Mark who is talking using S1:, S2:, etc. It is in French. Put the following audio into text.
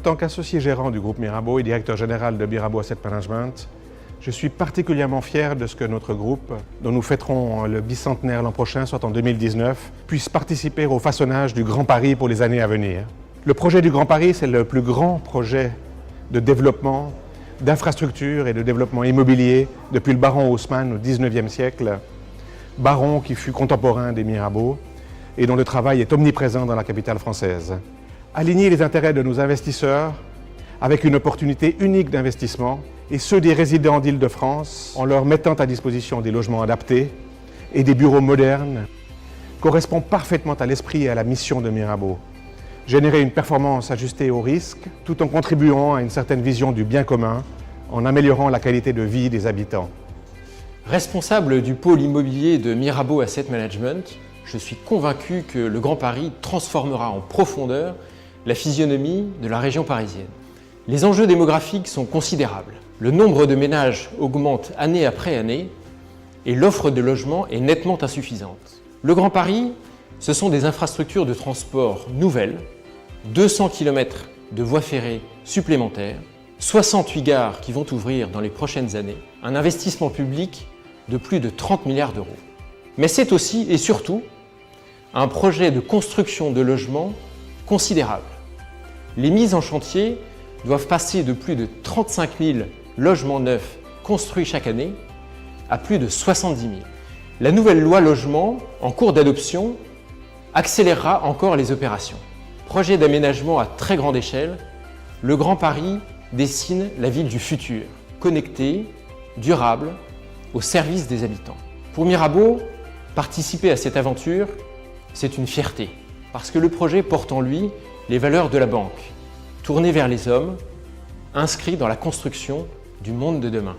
S1: tant qu'associé gérant du groupe Mirabeau et directeur général de Mirabeau Asset Management, je suis particulièrement fier de ce que notre groupe, dont nous fêterons le bicentenaire l'an prochain, soit en 2019, puisse participer au façonnage du Grand Paris pour les années à venir. Le projet du Grand Paris, c'est le plus grand projet de développement, d'infrastructure et de développement immobilier depuis le baron Haussmann au XIXe siècle, baron qui fut contemporain des Mirabeau et dont le travail est omniprésent dans la capitale française. Aligner les intérêts de nos investisseurs avec une opportunité unique d'investissement et ceux des résidents d'Île-de-France en leur mettant à disposition des logements adaptés et des bureaux modernes correspond parfaitement à l'esprit et à la mission de Mirabeau. Générer une performance ajustée au risque tout en contribuant à une certaine vision du bien commun en améliorant la qualité de vie des habitants.
S2: Responsable du pôle immobilier de Mirabeau Asset Management, je suis convaincu que le Grand Paris transformera en profondeur la physionomie de la région parisienne. Les enjeux démographiques sont considérables. Le nombre de ménages augmente année après année et l'offre de logements est nettement insuffisante. Le Grand Paris, ce sont des infrastructures de transport nouvelles, 200 km de voies ferrées supplémentaires, 68 gares qui vont ouvrir dans les prochaines années, un investissement public de plus de 30 milliards d'euros. Mais c'est aussi et surtout un projet de construction de logements considérable. Les mises en chantier doivent passer de plus de 35 000 logements neufs construits chaque année à plus de 70 000. La nouvelle loi logement, en cours d'adoption, accélérera encore les opérations. Projet d'aménagement à très grande échelle, le Grand Paris dessine la ville du futur, connectée, durable, au service des habitants. Pour Mirabeau, participer à cette aventure, c'est une fierté, parce que le projet porte en lui les valeurs de la banque, tourné vers les hommes, inscrit dans la construction du monde de demain.